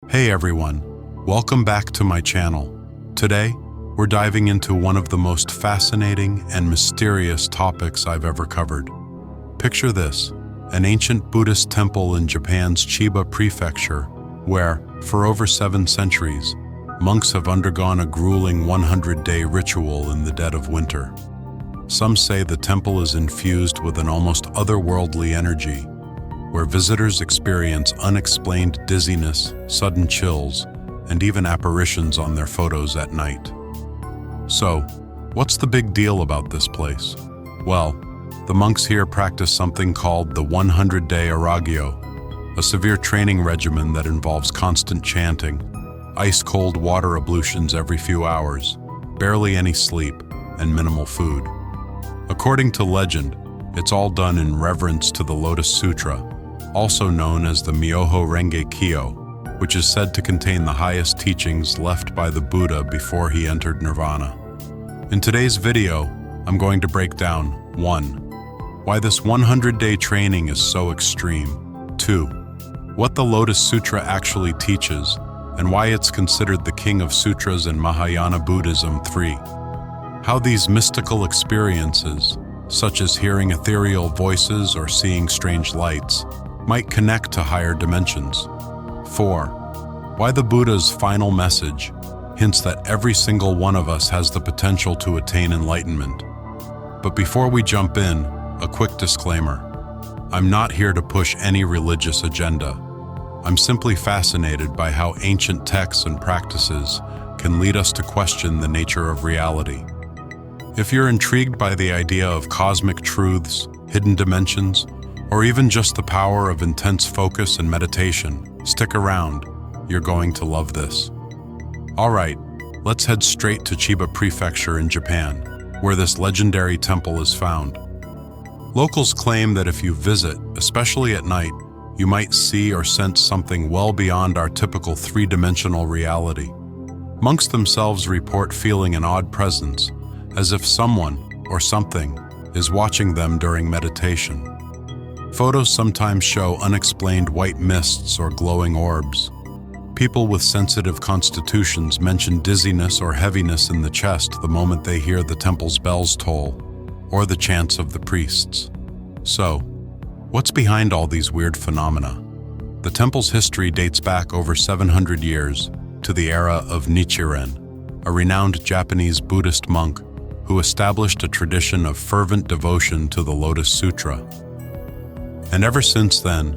Hey everyone, welcome back to my channel. Today, we're diving into one of the most fascinating and mysterious topics I've ever covered. Picture this, an ancient Buddhist temple in Japan's Chiba Prefecture, where, for over 7 centuries, monks have undergone a grueling 100-day ritual in the dead of winter. Some say the temple is infused with an almost otherworldly energy, where visitors experience unexplained dizziness, sudden chills, and even apparitions on their photos at night. So, what's the big deal about this place? Well, the monks here practice something called the 100-day Aragyo, a severe training regimen that involves constant chanting, ice-cold water ablutions every few hours, barely any sleep, and minimal food. According to legend, it's all done in reverence to the Lotus Sutra, also known as the Myoho Renge Kyo, which is said to contain the highest teachings left by the Buddha before he entered Nirvana. In today's video, I'm going to break down 1. Why this 100-day training is so extreme. 2. What the Lotus Sutra actually teaches, and why it's considered the king of sutras in Mahayana Buddhism. 3. How these mystical experiences, such as hearing ethereal voices or seeing strange lights, might connect to higher dimensions. 4. Why the Buddha's final message hints that every single one of us has the potential to attain enlightenment. But before we jump in, a quick disclaimer. I'm not here to push any religious agenda. I'm simply fascinated by how ancient texts and practices can lead us to question the nature of reality. If you're intrigued by the idea of cosmic truths, hidden dimensions, or even just the power of intense focus and meditation, stick around. You're going to love this. All right, let's head straight to Chiba Prefecture in Japan, where this legendary temple is found. Locals claim that if you visit, especially at night, you might see or sense something well beyond our typical 3-dimensional reality. Monks themselves report feeling an odd presence, as if someone or something is watching them during meditation. Photos sometimes show unexplained white mists or glowing orbs. People with sensitive constitutions mention dizziness or heaviness in the chest the moment they hear the temple's bells toll, or the chants of the priests. So, what's behind all these weird phenomena? The temple's history dates back over 700 years to the era of Nichiren, a renowned Japanese Buddhist monk who established a tradition of fervent devotion to the Lotus Sutra. And ever since then,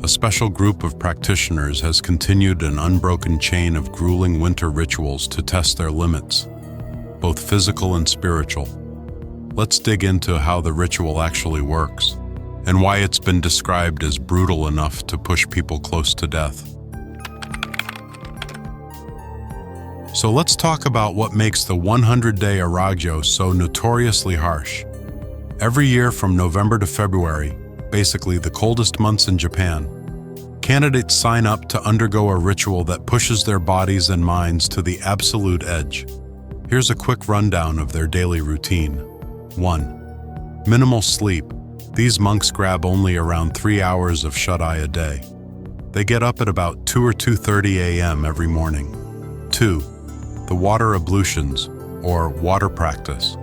a special group of practitioners has continued an unbroken chain of grueling winter rituals to test their limits, both physical and spiritual. Let's dig into how the ritual actually works, and why it's been described as brutal enough to push people close to death. So let's talk about what makes the 100-day Aragyo so notoriously harsh. Every year from November to February, basically the coldest months in Japan, candidates sign up to undergo a ritual that pushes their bodies and minds to the absolute edge. Here's a quick rundown of their daily routine. 1. Minimal sleep. These monks grab only around 3 hours of shut-eye a day. They get up at about 2 or 2:30 a.m. every morning. 2. The water ablutions, or water practice.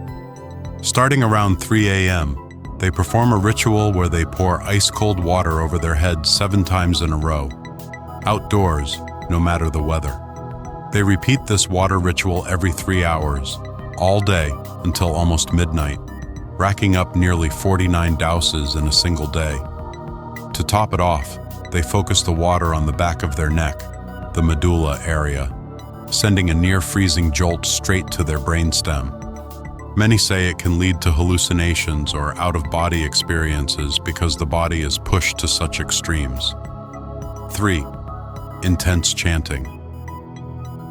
Starting around 3 a.m., they perform a ritual where they pour ice-cold water over their heads 7 times in a row, outdoors, no matter the weather. They repeat this water ritual every 3 hours, all day until almost midnight, racking up nearly 49 douses in a single day. To top it off, they focus the water on the back of their neck, the medulla area, sending a near-freezing jolt straight to their brainstem. Many say it can lead to hallucinations or out-of-body experiences because the body is pushed to such extremes. 3. Intense chanting.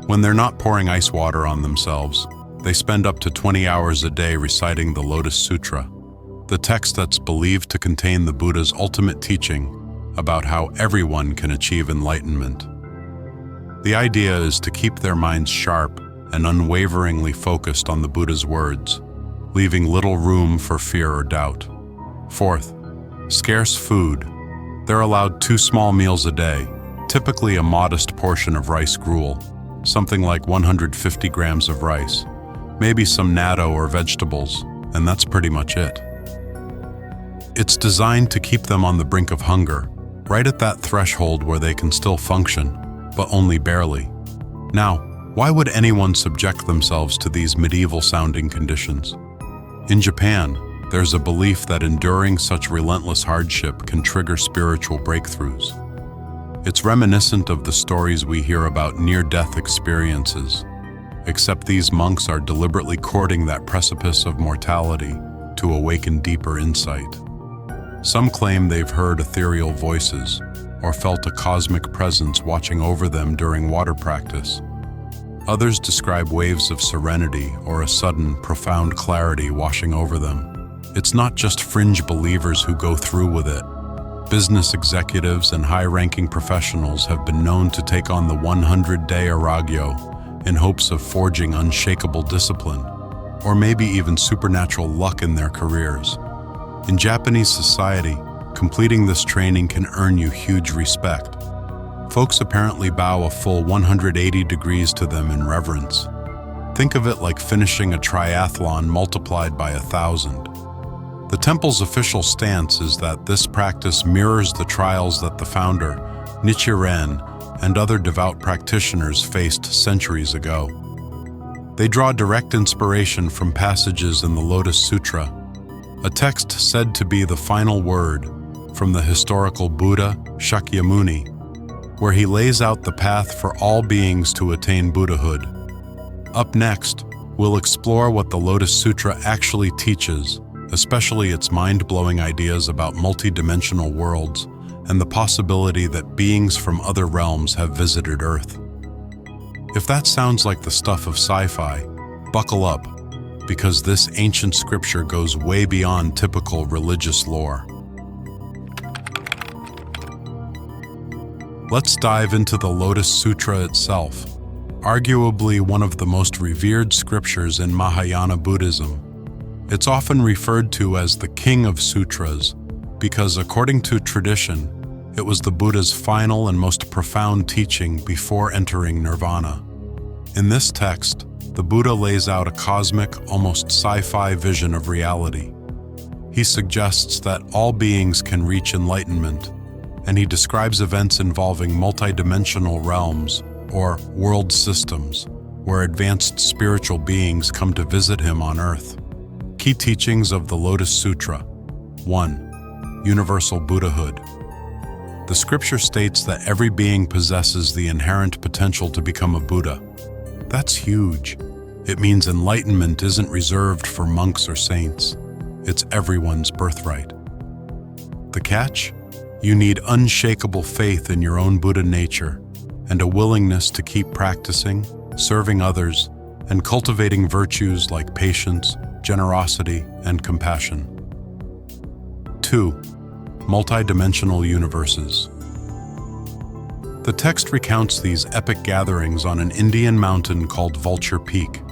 When they're not pouring ice water on themselves, they spend up to 20 hours a day reciting the Lotus Sutra, the text that's believed to contain the Buddha's ultimate teaching about how everyone can achieve enlightenment. The idea is to keep their minds sharp and unwaveringly focused on the Buddha's words, leaving little room for fear or doubt. 4th, scarce food. They're allowed 2 small meals a day, typically a modest portion of rice gruel, something like 150 grams of rice, maybe some natto or vegetables, and that's pretty much it. It's designed to keep them on the brink of hunger, right at that threshold where they can still function, but only barely. Now, why would anyone subject themselves to these medieval-sounding conditions? In Japan, there's a belief that enduring such relentless hardship can trigger spiritual breakthroughs. It's reminiscent of the stories we hear about near-death experiences, except these monks are deliberately courting that precipice of mortality to awaken deeper insight. Some claim they've heard ethereal voices or felt a cosmic presence watching over them during water practice. Others describe waves of serenity or a sudden, profound clarity washing over them. It's not just fringe believers who go through with it. Business executives and high-ranking professionals have been known to take on the 100-day Aragyo in hopes of forging unshakable discipline, or maybe even supernatural luck in their careers. In Japanese society, completing this training can earn you huge respect. Folks apparently bow a full 180 degrees to them in reverence. Think of it like finishing a triathlon multiplied by 1,000. The temple's official stance is that this practice mirrors the trials that the founder, Nichiren, and other devout practitioners faced centuries ago. They draw direct inspiration from passages in the Lotus Sutra, a text said to be the final word from the historical Buddha, Shakyamuni, where he lays out the path for all beings to attain Buddhahood. Up next, we'll explore what the Lotus Sutra actually teaches, especially its mind-blowing ideas about multi-dimensional worlds and the possibility that beings from other realms have visited Earth. If that sounds like the stuff of sci-fi, buckle up, because this ancient scripture goes way beyond typical religious lore. Let's dive into the Lotus Sutra itself, arguably one of the most revered scriptures in Mahayana Buddhism. It's often referred to as the King of Sutras because, according to tradition, it was the Buddha's final and most profound teaching before entering Nirvana. In this text, the Buddha lays out a cosmic, almost sci-fi vision of reality. He suggests that all beings can reach enlightenment, and he describes events involving multidimensional realms, or world systems, where advanced spiritual beings come to visit him on Earth. Key teachings of the Lotus Sutra. 1. Universal Buddhahood. The scripture states that every being possesses the inherent potential to become a Buddha. That's huge. It means enlightenment isn't reserved for monks or saints. It's everyone's birthright. The catch? You need unshakable faith in your own Buddha nature and a willingness to keep practicing, serving others, and cultivating virtues like patience, generosity, and compassion. 2. Multidimensional universes. The text recounts these epic gatherings on an Indian mountain called Vulture Peak.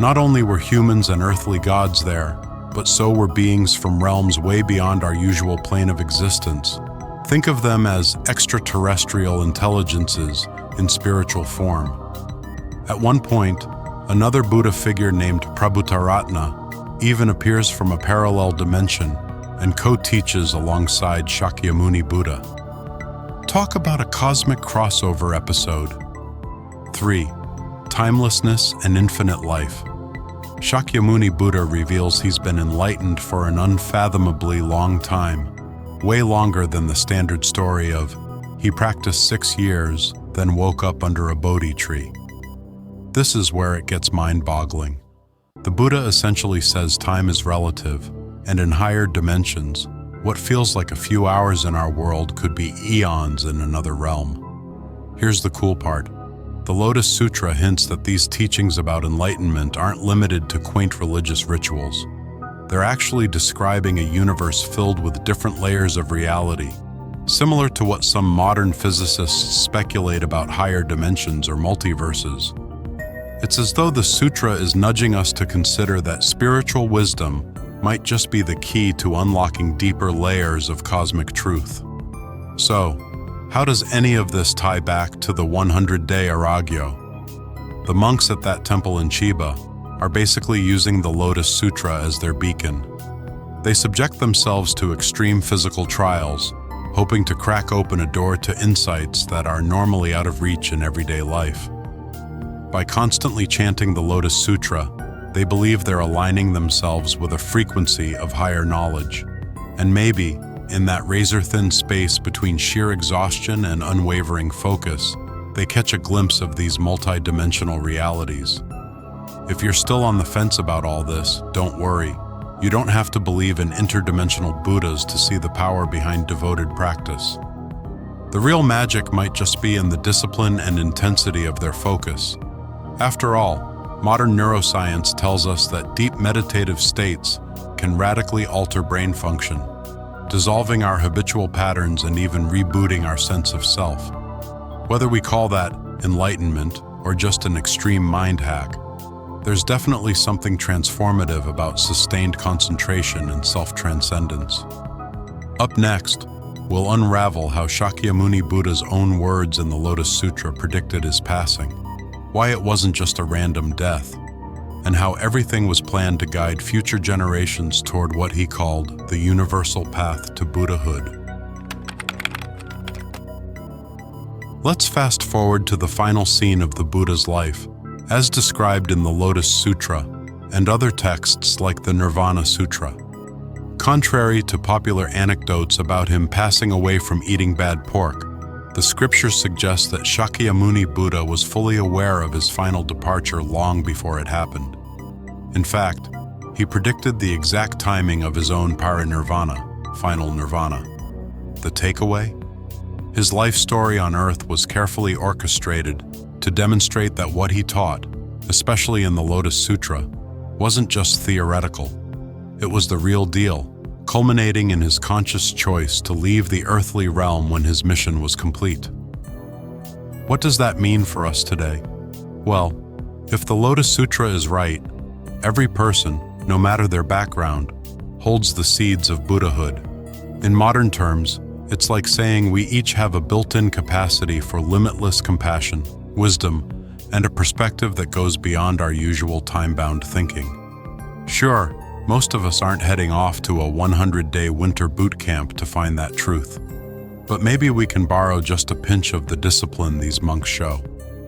Not only were humans and earthly gods there, but so were beings from realms way beyond our usual plane of existence. Think of them as extraterrestrial intelligences in spiritual form. At one point, another Buddha figure named Prabhutaratna even appears from a parallel dimension and co-teaches alongside Shakyamuni Buddha. Talk about a cosmic crossover episode. 3. Timelessness and infinite life. Shakyamuni Buddha reveals he's been enlightened for an unfathomably long time, way longer than the standard story of he practiced 6 years, then woke up under a Bodhi tree. This is where it gets mind-boggling. The Buddha essentially says time is relative, and in higher dimensions, what feels like a few hours in our world could be eons in another realm. Here's the cool part. The Lotus Sutra hints that these teachings about enlightenment aren't limited to quaint religious rituals. They're actually describing a universe filled with different layers of reality, similar to what some modern physicists speculate about higher dimensions or multiverses. It's as though the sutra is nudging us to consider that spiritual wisdom might just be the key to unlocking deeper layers of cosmic truth. So, How does any of this tie back to the 100-day Aragyo? The monks at that temple in Chiba are basically using the Lotus Sutra as their beacon. They subject themselves to extreme physical trials, hoping to crack open a door to insights that are normally out of reach in everyday life. By constantly chanting the Lotus Sutra, they believe they're aligning themselves with a frequency of higher knowledge. And maybe, in that razor-thin space between sheer exhaustion and unwavering focus, they catch a glimpse of these multi-dimensional realities. If you're still on the fence about all this, don't worry. You don't have to believe in interdimensional Buddhas to see the power behind devoted practice. The real magic might just be in the discipline and intensity of their focus. After all, modern neuroscience tells us that deep meditative states can radically alter brain function, dissolving our habitual patterns and even rebooting our sense of self. Whether we call that enlightenment or just an extreme mind hack, there's definitely something transformative about sustained concentration and self-transcendence. Up next, we'll unravel how Shakyamuni Buddha's own words in the Lotus Sutra predicted his passing, why it wasn't just a random death, and how everything was planned to guide future generations toward what he called the universal path to Buddhahood. Let's fast forward to the final scene of the Buddha's life, as described in the Lotus Sutra and other texts like the Nirvana Sutra. Contrary to popular anecdotes about him passing away from eating bad pork, the scriptures suggest that Shakyamuni Buddha was fully aware of his final departure long before it happened. In fact, he predicted the exact timing of his own parinirvana, final nirvana. The takeaway? His life story on Earth was carefully orchestrated to demonstrate that what he taught, especially in the Lotus Sutra, wasn't just theoretical. It was the real deal, culminating in his conscious choice to leave the earthly realm when his mission was complete. What does that mean for us today? Well, if the Lotus Sutra is right, every person, no matter their background, holds the seeds of Buddhahood. In modern terms, it's like saying we each have a built-in capacity for limitless compassion, wisdom, and a perspective that goes beyond our usual time-bound thinking. Sure, most of us aren't heading off to a 100-day winter boot camp to find that truth. But maybe we can borrow just a pinch of the discipline these monks show.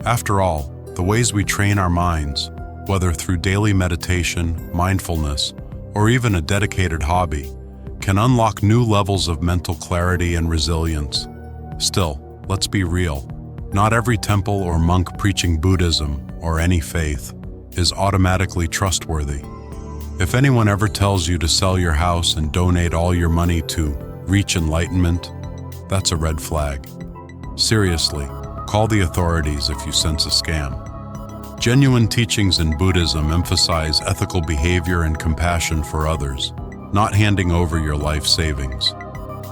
After all, the ways we train our minds, whether through daily meditation, mindfulness, or even a dedicated hobby, can unlock new levels of mental clarity and resilience. Still, let's be real. Not every temple or monk preaching Buddhism, or any faith, is automatically trustworthy. If anyone ever tells you to sell your house and donate all your money to reach enlightenment, that's a red flag. Seriously, call the authorities if you sense a scam. Genuine teachings in Buddhism emphasize ethical behavior and compassion for others, not handing over your life savings.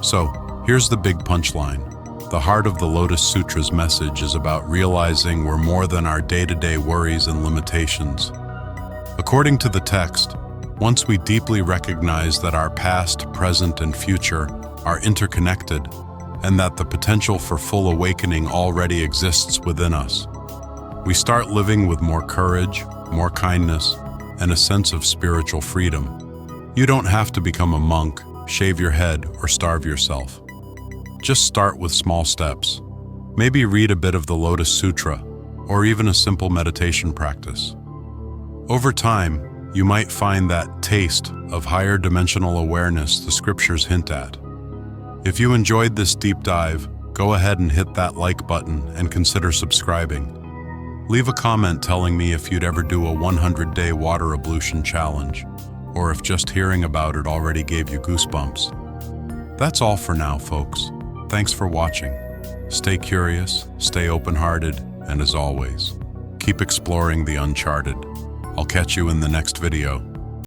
So, here's the big punchline. The heart of the Lotus Sutra's message is about realizing we're more than our day-to-day worries and limitations. According to the text, once we deeply recognize that our past, present, and future are interconnected, and that the potential for full awakening already exists within us, we start living with more courage, more kindness, and a sense of spiritual freedom. You don't have to become a monk, shave your head, or starve yourself. Just start with small steps. Maybe read a bit of the Lotus Sutra, or even a simple meditation practice. Over time, you might find that taste of higher dimensional awareness the scriptures hint at. If you enjoyed this deep dive, go ahead and hit that like button and consider subscribing. Leave a comment telling me if you'd ever do a 100-day water ablution challenge, or if just hearing about it already gave you goosebumps. That's all for now, folks. Thanks for watching. Stay curious, stay open-hearted, and as always, keep exploring the uncharted. I'll catch you in the next video.